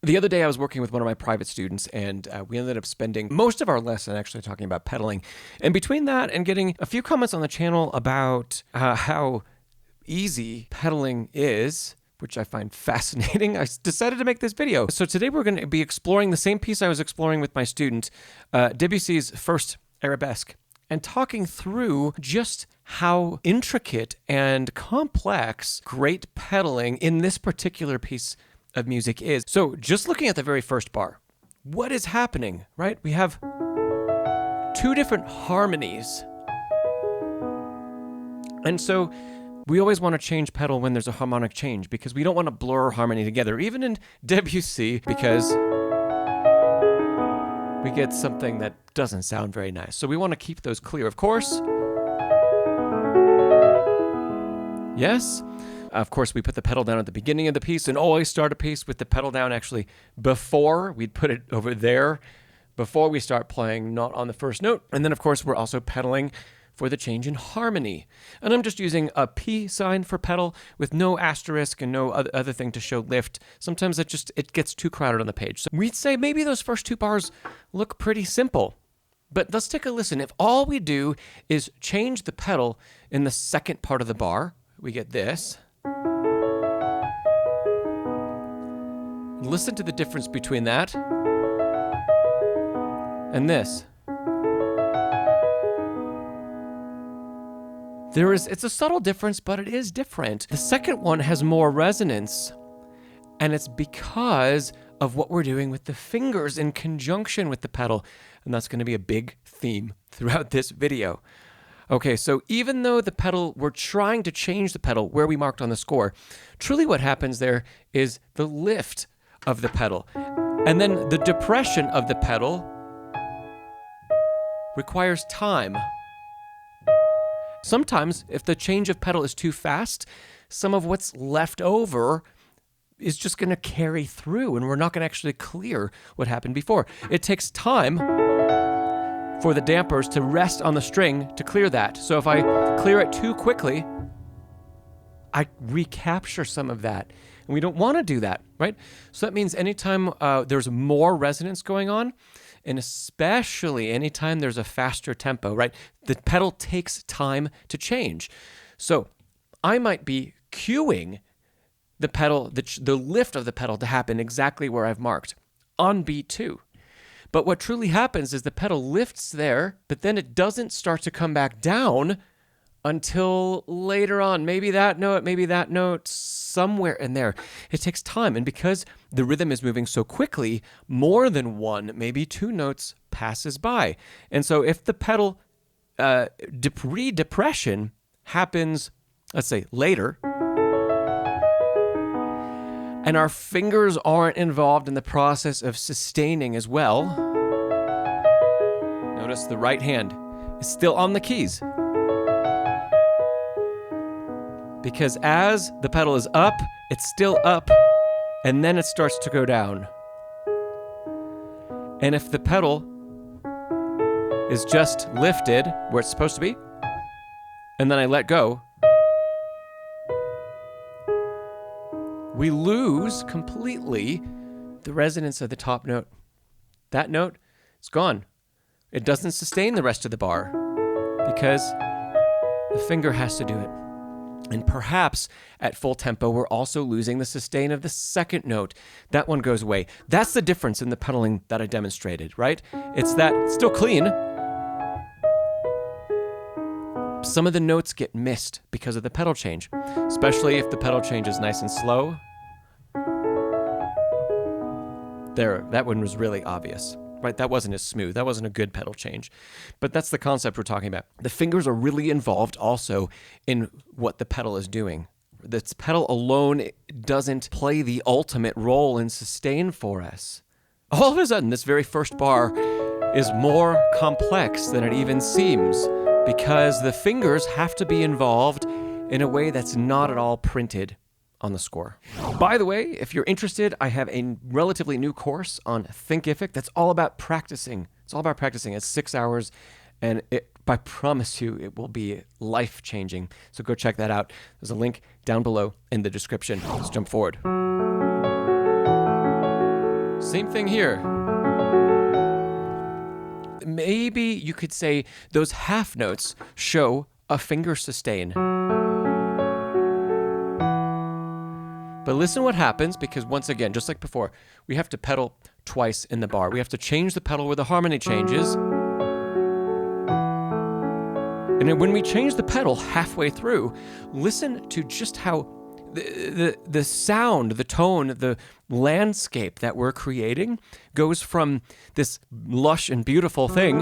The other day I was working with one of my private students, and we ended up spending most of our lesson actually talking about pedaling. And between that and getting a few comments on the channel about how easy pedaling is, which I find fascinating, I decided to make this video. So today we're going to be exploring the same piece I was exploring with my student, Debussy's first Arabesque, and talking through just how intricate and complex great pedaling in this particular piece of music is. So just looking at the very first bar, what is happening, right? We have two different harmonies. And so we always want to change pedal when there's a harmonic change because we don't want to blur harmony together, even in Debussy, because we get something that doesn't sound very nice. So we want to keep those clear, of course. Yes. Of course, we put the pedal down at the beginning of the piece and always start a piece with the pedal down actually before. We'd put it over there before we start playing, not on the first note. And then, of course, we're also pedaling for the change in harmony. And I'm just using a P sign for pedal with no asterisk and no other thing to show lift. Sometimes it gets too crowded on the page. So we'd say maybe those first two bars look pretty simple. But let's take a listen. If all we do is change the pedal in the second part of the bar, we get this. Listen to the difference between that and this. It's a subtle difference, but it is different. The second one has more resonance, and it's because of what we're doing with the fingers in conjunction with the pedal, and that's going to be a big theme throughout this video. Okay, so even though we're trying to change the pedal where we marked on the score, truly what happens there is the lift of the pedal. And then the depression of the pedal requires time. Sometimes, if the change of pedal is too fast, some of what's left over is just going to carry through, and we're not going to actually clear what happened before. It takes time for the dampers to rest on the string to clear that. So if I clear it too quickly, I recapture some of that. And we don't want to do that, right? So that means anytime there's more resonance going on, and especially anytime there's a faster tempo, right? The pedal takes time to change. So I might be cueing the pedal, the lift of the pedal to happen exactly where I've marked on beat 2. But what truly happens is the pedal lifts there, but then it doesn't start to come back down until later on. Maybe that note, somewhere in there. It takes time, and because the rhythm is moving so quickly, more than one, maybe two notes passes by. And so if the pedal redepression happens, let's say later, and our fingers aren't involved in the process of sustaining as well, notice the right hand is still on the keys. Because as the pedal is up, it's still up, and then it starts to go down. And if the pedal is just lifted where it's supposed to be, and then I let go, we lose completely the resonance of the top note. That note is gone. It doesn't sustain the rest of the bar because the finger has to do it. And perhaps at full tempo, we're also losing the sustain of the second note. That one goes away. That's the difference in the pedaling that I demonstrated, right? It's that it's still clean. Some of the notes get missed because of the pedal change, especially if the pedal change is nice and slow. There, that one was really obvious. Right, that wasn't as smooth. That wasn't a good pedal change. But that's the concept we're talking about. The fingers are really involved also in what the pedal is doing. The pedal alone doesn't play the ultimate role in sustain for us. All of a sudden, this very first bar is more complex than it even seems because the fingers have to be involved in a way that's not at all printed on the score. By the way, if you're interested, I have a relatively new course on Thinkific that's all about practicing. It's all about practicing. It's 6 hours, and I promise you it will be life-changing. So go check that out. There's a link down below in the description. Let's jump forward. Same thing here. Maybe you could say those half notes show a finger sustain. But listen what happens, because once again, just like before, we have to pedal twice in the bar. We have to change the pedal where the harmony changes. And then when we change the pedal halfway through, listen to just how the sound, the tone, the landscape that we're creating goes from this lush and beautiful thing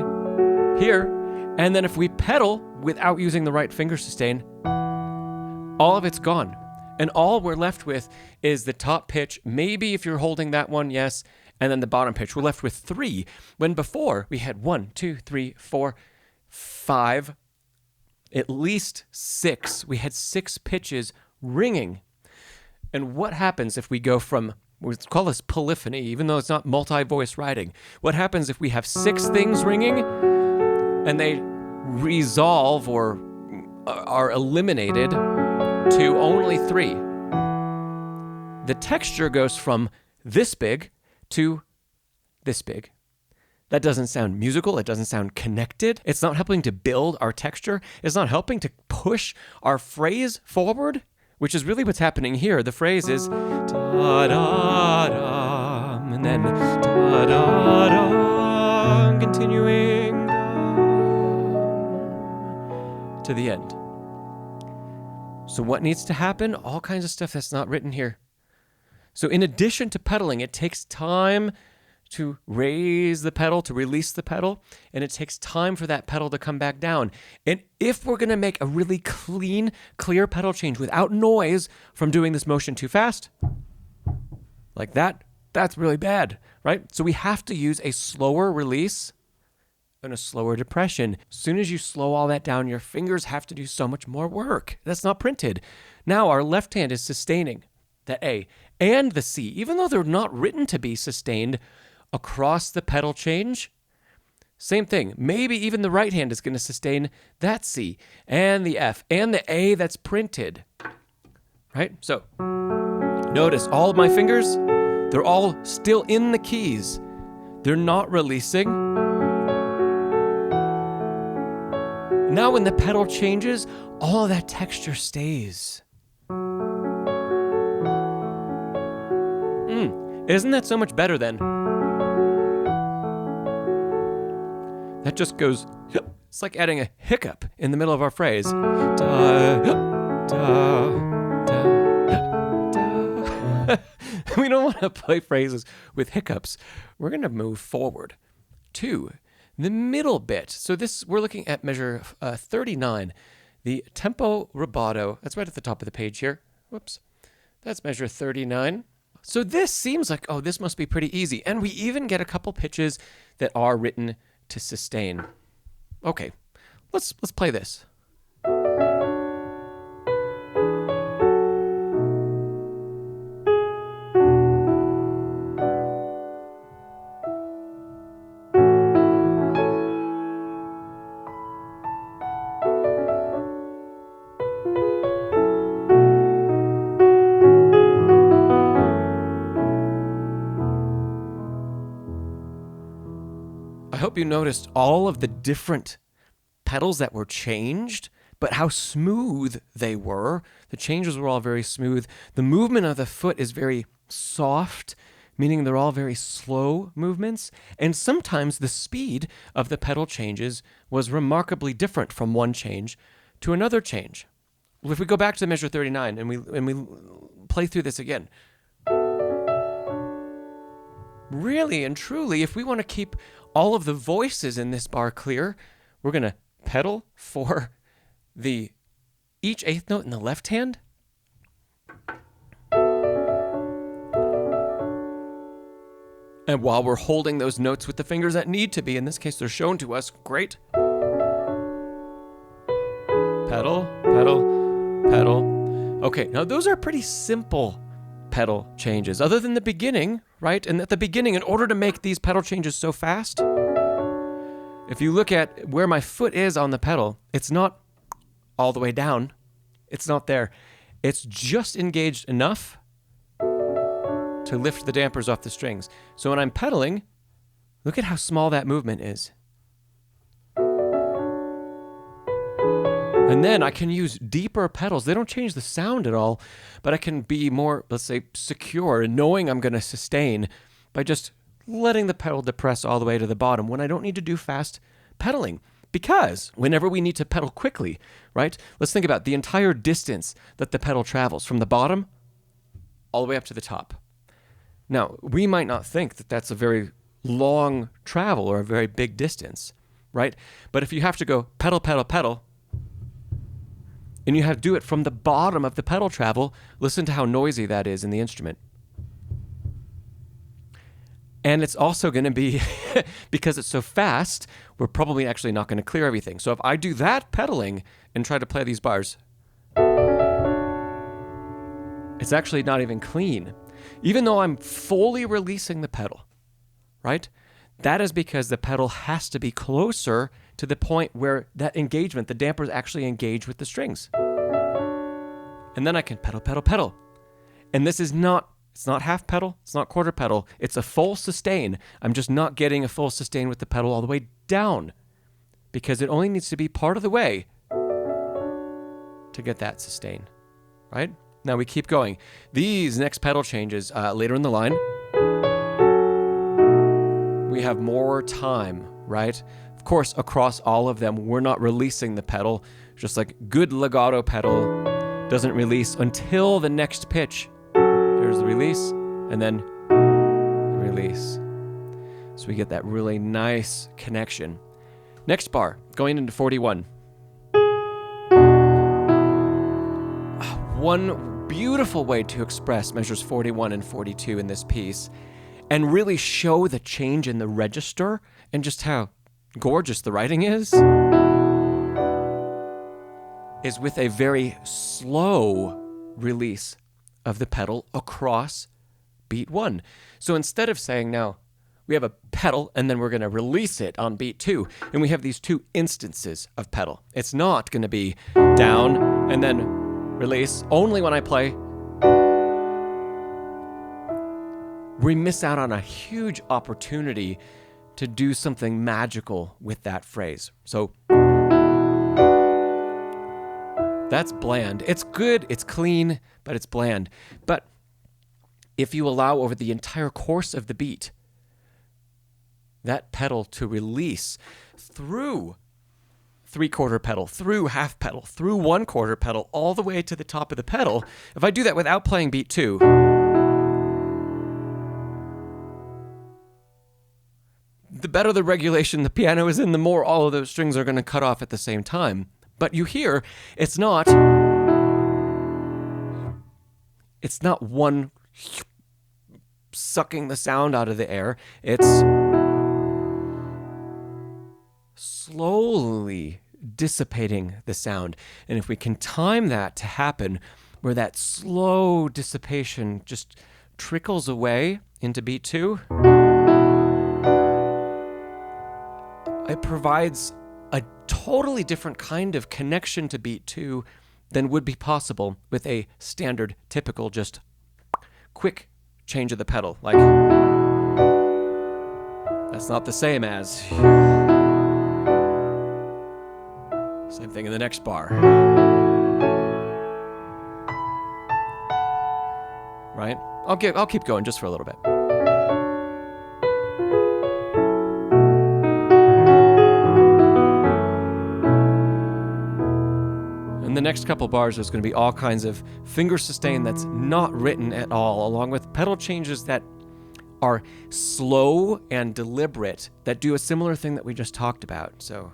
here, and then if we pedal without using the right finger sustain, all of it's gone. And all we're left with is the top pitch. Maybe if you're holding that one, yes, and then the bottom pitch. We're left with 3, when before we had 1, 2, 3, 4, 5, at least 6. We had 6 pitches ringing. And what happens if we go from, we call this polyphony, even though it's not multi-voice writing. What happens if we have 6 things ringing and they resolve or are eliminated to only 3? The texture goes from this big to this big. That doesn't sound musical. It doesn't sound connected. It's not helping to build our texture. It's not helping to push our phrase forward, which is really what's happening here. The phrase is da-da-da, and then da-da-da, continuing to the end. So what needs to happen? All kinds of stuff that's not written here. So in addition to pedaling, it takes time to raise the pedal, to release the pedal, and it takes time for that pedal to come back down. And if we're going to make a really clean, clear pedal change without noise from doing this motion too fast, like that, that's really bad, right? So we have to use a slower release and a slower depression. As soon as you slow all that down, your fingers have to do so much more work. That's not printed. Now our left hand is sustaining the A and the C, even though they're not written to be sustained across the pedal change. Same thing. Maybe even the right hand is going to sustain that C and the F and the A that's printed, right? So notice all of my fingers, they're all still in the keys. They're not releasing. Now when the pedal changes, all of that texture stays. Isn't that so much better then? That just goes, it's like adding a hiccup in the middle of our phrase. Da, da, da, da. We don't want to play phrases with hiccups. We're going to move forward to the middle bit. So this, we're looking at measure 39, the tempo rubato. That's right at the top of the page here. Whoops. That's measure 39. So this seems like, oh, this must be pretty easy. And we even get a couple pitches that are written to sustain. Okay, let's play this. I hope you noticed all of the different pedals that were changed, but how smooth they were. The changes were all very smooth. The movement of the foot is very soft, meaning they're all very slow movements. And sometimes the speed of the pedal changes was remarkably different from one change to another change. If we go back to measure 39 and we play through this again, really and truly, if we want to keep all of the voices in this bar clear, we're going to pedal for each eighth note in the left hand. And while we're holding those notes with the fingers that need to be, in this case they're shown to us, great. Pedal, pedal, pedal. Okay, now those are pretty simple pedal changes, other than the beginning, right? And at the beginning, in order to make these pedal changes so fast, if you look at where my foot is on the pedal, it's not all the way down. It's not there. It's just engaged enough to to lift the dampers off the strings. So when I'm pedaling, look at how small that movement is. And then I can use deeper pedals. They don't change the sound at all, but I can be more, let's say, secure in knowing I'm going to sustain by just letting the pedal depress all the way to the bottom when I don't need to do fast pedaling. Because whenever we need to pedal quickly, right? Let's think about the entire distance that the pedal travels from the bottom all the way up to the top. Now, we might not think that that's a very long travel or a very big distance, right? But if you have to go pedal, pedal, pedal, and you have to do it from the bottom of the pedal travel, listen to how noisy that is in the instrument. And it's also going to be, because it's so fast, we're probably actually not going to clear everything. So if I do that pedaling and try to play these bars, it's actually not even clean. Even though I'm fully releasing the pedal, right? That is because the pedal has to be closer to the point where that engagement, the dampers actually engage with the strings. And then I can pedal, pedal, pedal. And this is not, it's not half pedal, it's not quarter pedal, it's a full sustain. I'm just not getting a full sustain with the pedal all the way down because it only needs to be part of the way to get that sustain, right? Now we keep going. These next pedal changes later in the line, we have more time, right? Of course, across all of them, we're not releasing the pedal, just like good legato pedal doesn't release until the next pitch. There's the release, and then release. So we get that really nice connection. Next bar, going into 41. One beautiful way to express measures 41 and 42 in this piece, and really show the change in the register and just how gorgeous the writing is with a very slow release of the pedal across beat 1. So instead of saying now we have a pedal and then we're going to release it on beat 2, and we have these two instances of pedal. It's not going to be down and then release only when I play. We miss out on a huge opportunity to do something magical with that phrase. So that's bland. It's good, it's clean, but it's bland. But if you allow over the entire course of the beat that pedal to release through 3/4 pedal, through half pedal, through 1/4 pedal, all the way to the top of the pedal, if I do that without playing beat 2, the better the regulation the piano is in, the more all of those strings are going to cut off at the same time. But you hear, it's not one sucking the sound out of the air. It's slowly dissipating the sound. And if we can time that to happen where that slow dissipation just trickles away into beat 2, it provides a totally different kind of connection to beat 2 than would be possible with a standard, typical, just quick change of the pedal. Like, that's not the same as. Same thing in the next bar. Right? I'll keep going just for a little bit. In the next couple bars, there's going to be all kinds of finger sustain that's not written at all, along with pedal changes that are slow and deliberate, that do a similar thing that we just talked about. So.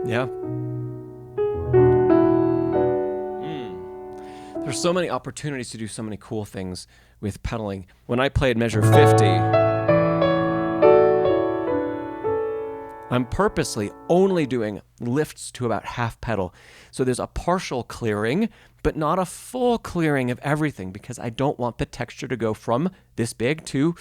Yeah. There's so many opportunities to do so many cool things with pedaling. When I played measure 50, I'm purposely only doing lifts to about half pedal. So there's a partial clearing, but not a full clearing of everything, because I don't want the texture to go from this big to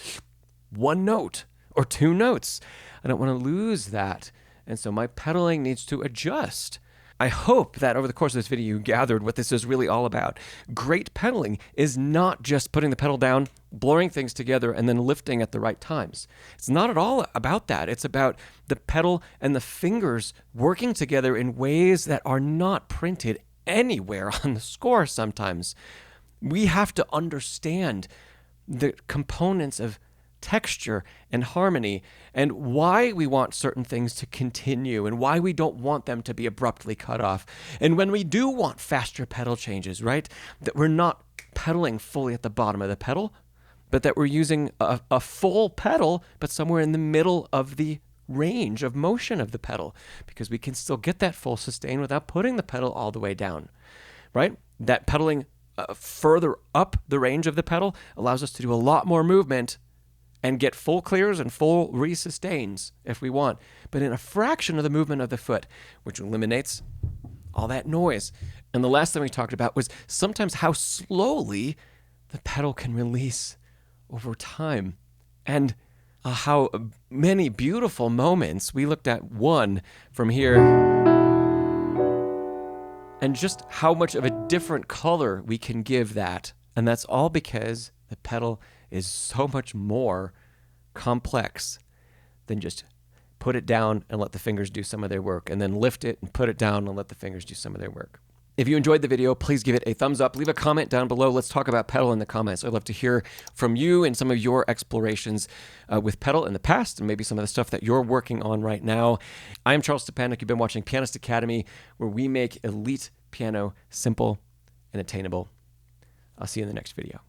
one note or two notes. I don't want to lose that. And so my pedaling needs to adjust. I hope that over the course of this video you gathered what this is really all about. Great pedaling is not just putting the pedal down, blurring things together, and then lifting at the right times. It's not at all about that. It's about the pedal and the fingers working together in ways that are not printed anywhere on the score sometimes. We have to understand the components of texture and harmony and why we want certain things to continue and why we don't want them to be abruptly cut off. And when we do want faster pedal changes, right, that we're not pedaling fully at the bottom of the pedal, but that we're using a full pedal, but somewhere in the middle of the range of motion of the pedal, because we can still get that full sustain without putting the pedal all the way down, right? That pedaling further up the range of the pedal allows us to do a lot more movement and get full clears and full re-sustains if we want, but in a fraction of the movement of the foot, which eliminates all that noise. And the last thing we talked about was sometimes how slowly the pedal can release over time, and how many beautiful moments. We looked at one from here, and just how much of a different color we can give that. And that's all because the pedal is so much more complex than just put it down and let the fingers do some of their work, and then lift it and put it down and let the fingers do some of their work. If you enjoyed the video, please give it a thumbs up. Leave a comment down below. Let's talk about pedal in the comments. I'd love to hear from you and some of your explorations with pedal in the past, and maybe some of the stuff that you're working on right now. I'm Charles Szczepanek. You've been watching Pianist Academy, where we make elite piano simple and attainable. I'll see you in the next video.